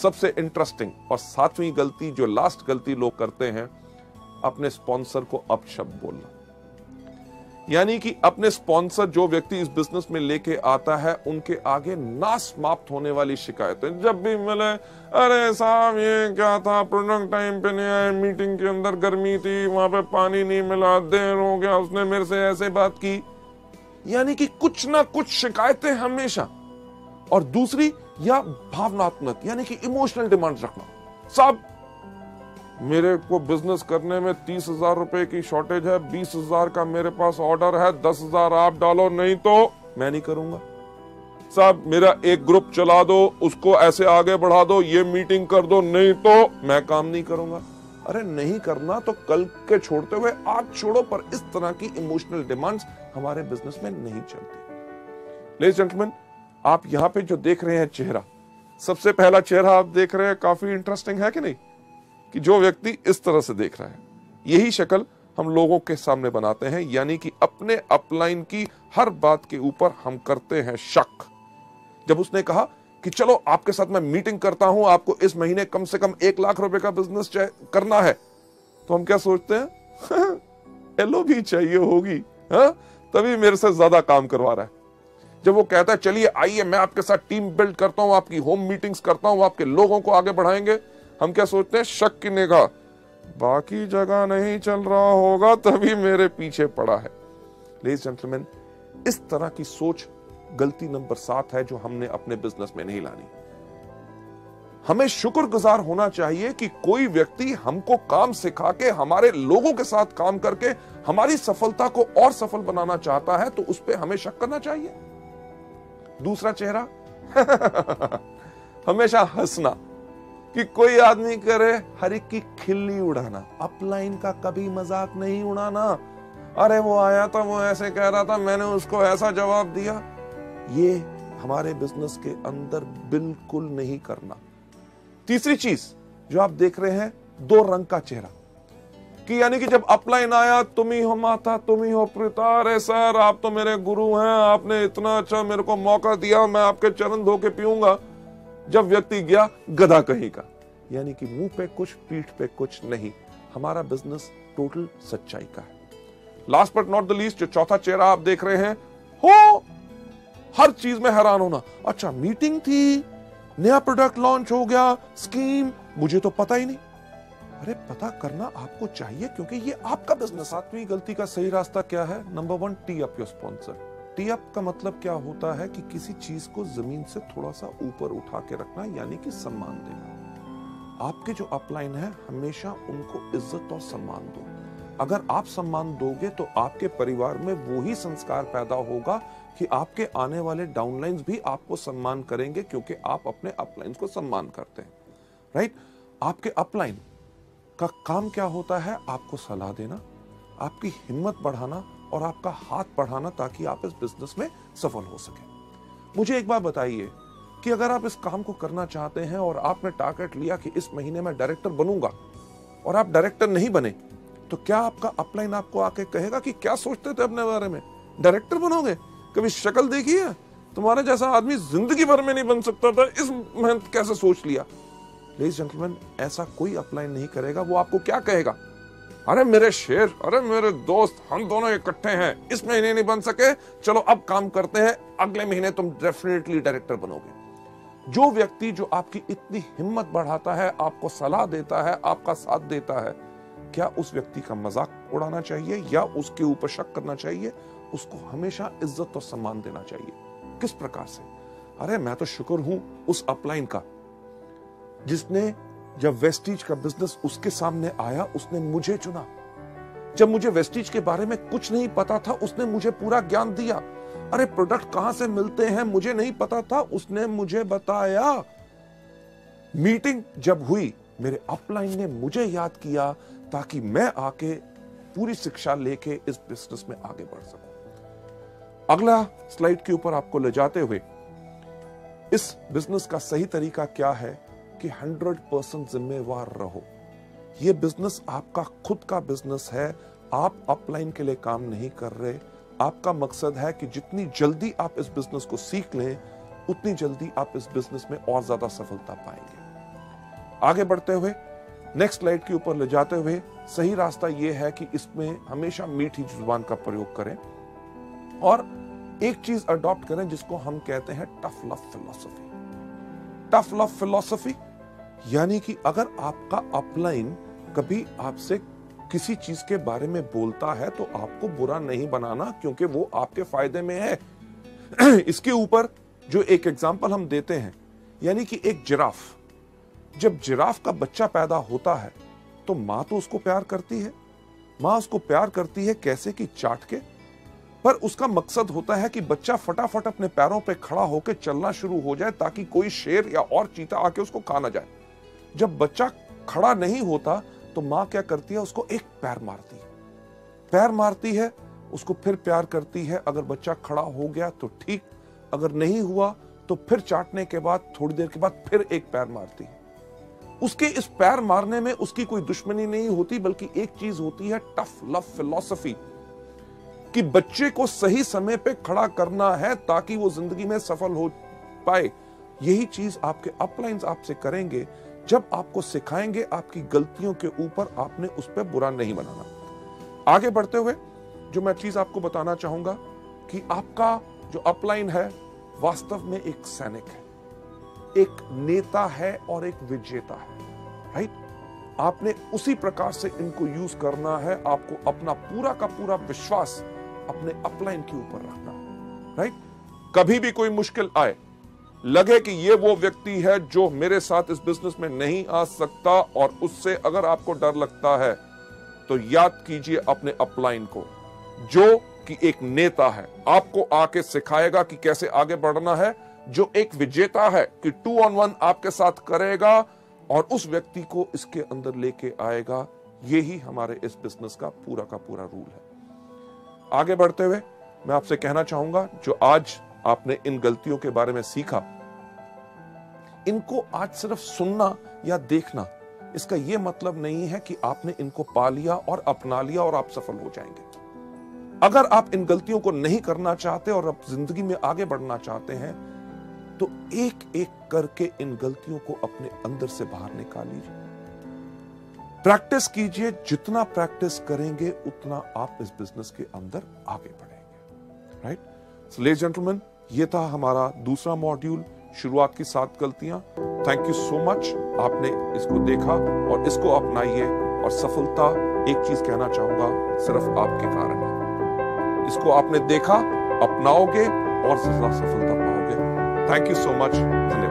सबसे इंटरेस्टिंग और सातवीं गलती, जो लास्ट गलती लोग करते हैं, अपने स्पॉन्सर को अपशब्द बोलना। यानी कि अपने स्पॉन्सर, जो व्यक्ति इस बिजनेस में लेके आता है, उनके आगे ना समाप्त होने वाली शिकायतें जब भी मिले, अरे साहब ये क्या था, प्रोडक्ट टाइम पे नहीं आया, मीटिंग के अंदर गर्मी थी, वहां पे पानी नहीं मिला, देर हो गया, उसने मेरे से ऐसे बात की। यानी कि कुछ ना कुछ शिकायतें हमेशा। और दूसरी, या भावनात्मक, यानी कि इमोशनल डिमांड्स रखना। साहब मेरे को बिजनेस करने में 30,000 रुपए की शॉर्टेज है, 20,000 का मेरे पास ऑर्डर है, 10,000 आप डालो, नहीं तो मैं नहीं करूंगा। साहब मेरा एक ग्रुप चला दो, उसको ऐसे आगे बढ़ा दो, ये मीटिंग कर दो, नहीं तो मैं काम नहीं करूंगा। अरे नहीं करना तो कल के छोड़ते हुए आज छोड़ो, पर इस तरह की इमोशनल डिमांड्स हमारे बिजनेस में नहीं चलती। लेडीज जेंटलमैन, आप यहां पे जो देख रहे हैं चेहरा, सबसे पहला चेहरा आप देख रहे हैं, काफी इंटरेस्टिंग है कि नहीं, कि जो व्यक्ति इस तरह से देख रहा है, यही शक्ल हम लोगों के सामने बनाते हैं। यानी कि अपने अपलाइन की हर बात के ऊपर हम करते हैं शक। जब उसने कहा कि चलो आपके साथ मैं मीटिंग करता हूं, आपको इस महीने कम से कम 1 लाख रुपए का बिजनेस करना है, तो हम क्या सोचते हैं, एलो भी चाहिए होगी, हाँ, तभी मेरे से ज्यादा काम करवा रहा है। जब वो कहता है चलिए आइए मैं आपके साथ टीम बिल्ड करता हूं, आपकी होम मीटिंग्स करता हूं, आपके लोगों को आगे बढ़ाएंगे, हम क्या सोचते हैं, शक की निगाह, बाकी जगह नहीं चल रहा होगा तभी मेरे पीछे पड़ा है। लेडीज जेंटलमैन, इस तरह की सोच गलती नंबर 7 है, जो हमने अपने बिजनेस में नहीं लानी। हमें शुक्रगुजार होना चाहिए कि कोई व्यक्ति हमको काम सिखा के, हमारे लोगों के साथ काम करके हमारी सफलता को और सफल बनाना चाहता है, तो उस पर हमें शक करना चाहिए। दूसरा चेहरा हमेशा हंसना, कि कोई आदमी करे हर एक की खिल्ली उड़ाना, अपलाइन का कभी मजाक नहीं उड़ाना। अरे वो आया था, वो ऐसे कह रहा था, मैंने उसको ऐसा जवाब दिया। ये हमारे बिजनेस के अंदर बिल्कुल नहीं करना। तीसरी चीज जो आप देख रहे हैं, 2 रंग का चेहरा, कि यानी कि जब अपलाइन आया, तुम ही हो माता, तुम ही हो पिता, अरे सर आप तो मेरे गुरु हैं, आपने इतना अच्छा मेरे को मौका दिया, मैं आपके चरण धो के पीऊंगा। जब व्यक्ति गया, गधा कहीं का, यानी कि मुंह पे कुछ पीठ पे कुछ नहीं। हमारा बिजनेस टोटल सच्चाई का है। Last but not the least, जो चौथा चेहरा आप देख रहे हैं, हो हर चीज में हैरान होना। अच्छा मीटिंग थी, नया प्रोडक्ट लॉन्च हो गया, स्कीम, मुझे तो पता ही नहीं। अरे पता करना आपको चाहिए, क्योंकि ये आपका बिजनेस। 7वीं गलती का सही रास्ता क्या है? Number 1, T up your sponsor. T up का मतलब क्या होता है कि किसी चीज को जमीन से थोड़ा सा ऊपर उठा के रखना, यानी कि सम्मान देना। आपके जो अपलाइन है, हमेशा उनको इज्जत और सम्मान दो। अगर आप सम्मान दोगे तो आपके परिवार में वो ही संस्कार पैदा होगा कि आपके आने वाले डाउनलाइंस भी आपको सम्मान करेंगे, क्योंकि आप अपने अपलाइंस को सम्मान करते हैं। राइट? आपके अपलाइन का काम क्या होता है? आपको सलाह देना, आपकी हिम्मत बढ़ाना और आपका हाथ बढ़ाना, ताकि आप इस बिजनेस में सफल हो सके। मुझे एक बात बताइए कि अगर आप इस काम को करना चाहते हैं और आपने टारगेट लिया कि इस महीने में डायरेक्टर बनूंगा, और आप डायरेक्टर नहीं बने, तो क्या आपका अपलाइन आपको आके कहेगा कि क्या सोचते थे अपने बारे में, डायरेक्टर बनोगे? कभी शक्ल देखी है? तुम्हारे जैसा आदमी जिंदगी भर में नहीं बन सकता था, इस मेहनत कैसे सोच लिया? लेडीज जेंटलमैन, ऐसा कोई अपलाइन नहीं करेगा। वो आपको क्या कहेगा? अरे मेरे शेर, अरे मेरे दोस्त, हम दोनों इकट्ठे हैं, इस महीने नहीं बन सके, चलो अब काम करते हैं, अगले महीने तुम डेफिनेटली डायरेक्टर बनोगे। जो व्यक्ति जो आपकी इतनी हिम्मत बढ़ाता है, आपको सलाह देता है, आपका साथ देता है, क्या उस व्यक्ति का मजाक उड़ाना चाहिए या उसके ऊपर शक करना चाहिए? उसको हमेशा इज्जत और सम्मान देना चाहिए। किस प्रकार से? अरे मैं तो शुक्र हूं उस अपलाइन का, जिसने जब वेस्टीज का बिजनेस उसके सामने आया, उसने मुझे चुना। जब मुझे वेस्टीज के बारे में कुछ नहीं पता था, उसने मुझे पूरा ज्ञान दिया। अरे प्रोडक्ट कहां से मिलते हैं मुझे नहीं पता था, उसने मुझे बताया। मीटिंग जब हुई, मेरे अपलाइन ने मुझे याद किया, ताकि मैं आके पूरी शिक्षा लेके इस बिजनेस में आगे बढ़ सकूं। अगला स्लाइड के ऊपर आपको ले जाते हुए, इस बिजनेस का सही तरीका क्या है कि 100% जिम्मेवार रहो। यह बिजनेस आपका खुद का बिजनेस है। आप अपलाइन के लिए काम नहीं कर रहे। आपका मकसद है कि जितनी जल्दी आप इस बिजनेस को सीख लें, उतनी जल्दी आप इस बिजनेस में और ज्यादा सफलता पाएंगे। आगे बढ़ते हुए नेक्स्ट स्लाइड के ऊपर ले जाते हुए सही रास्ता यह है कि इसमें हमेशा मीठी जुबान का प्रयोग करें और एक चीज अडॉप्ट करें जिसको हम कहते हैं tough love philosophy. Tough love philosophy यानी कि अगर आपका अपलाइन कभी आपसे किसी चीज के बारे में बोलता है तो आपको बुरा नहीं बनाना, क्योंकि वो आपके फायदे में है। इसके ऊपर जो एक एग्जांपल हम देते हैं, यानी कि एक जिराफ, जब जिराफ का बच्चा पैदा होता है तो मां तो उसको प्यार करती है। मां उसको प्यार करती है कैसे कि चाट के, पर उसका मकसद होता है कि बच्चा फटाफट अपने पैरों पे खड़ा होकर चलना शुरू हो जाए ताकि कोई शेर या और चीता आके उसको खा ना जाए। जब बच्चा खड़ा नहीं होता तो मां क्या करती है, उसको एक पैर मारती है। पैर मारती है, उसको फिर प्यार करती है। अगर बच्चा खड़ा हो गया तो ठीक, अगर नहीं हुआ तो फिर चाटने के बाद थोड़ी देर के बाद फिर एक पैर मारती है। उसके इस पैर मारने में उसकी कोई दुश्मनी नहीं होती, बल्कि एक चीज होती है टफ लव फिलॉसफी, कि बच्चे को सही समय पे खड़ा करना है ताकि वो जिंदगी में सफल हो पाए। यही चीज आपके अपलाइंस आपसे करेंगे जब आपको सिखाएंगे आपकी गलतियों के ऊपर आपने उस पर बुरा नहीं बनाना। आगे बढ़ते हुए जो मैं चीज आपको बताना चाहूंगा कि आपका जो अपलाइन है वास्तव में एक सैनिक है, एक नेता है और एक विजेता है। राइट? आपने उसी प्रकार से इनको यूज करना है। आपको अपना पूरा का पूरा विश्वास अपने अपलाइन के ऊपर रखना है। राइट? कभी भी कोई मुश्किल आए, लगे कि ये वो व्यक्ति है जो मेरे साथ इस बिजनेस में नहीं आ सकता, और उससे अगर आपको डर लगता है तो याद कीजिए अपने अपलाइन को, जो कि एक नेता है, आपको आके सिखाएगा कि कैसे आगे बढ़ना है, जो एक विजेता है कि 2 on 1 आपके साथ करेगा और उस व्यक्ति को इसके अंदर लेके आएगा। यही हमारे इस बिजनेस का पूरा रूल है। आगे बढ़ते हुए मैं आपसे कहना चाहूंगा, जो आज आपने इन गलतियों के बारे में सीखा, इनको आज सिर्फ सुनना या देखना, इसका यह मतलब नहीं है कि आपने इनको पा लिया और अपना लिया और आप सफल हो जाएंगे। अगर आप इन गलतियों को नहीं करना चाहते और आप जिंदगी में आगे बढ़ना चाहते हैं तो एक एक करके इन गलतियों को अपने अंदर से बाहर निकाल लीजिए। प्रैक्टिस कीजिए, जितना प्रैक्टिस करेंगे उतना आप इस बिजनेस के अंदर आगे बढ़ेंगे। राइट? सो लेडीज जेंटलमैन, ये था हमारा दूसरा मॉड्यूल, शुरुआत की 7 गलतियां। थैंक यू सो मच, आपने इसको देखा और इसको अपनाइए, और सफलता, एक चीज कहना चाहूंगा, सिर्फ आपके कारण है। इसको आपने देखा, अपनाओगे और ज्यादा सफलता पाओगे। Thank you so much. धन्यवाद।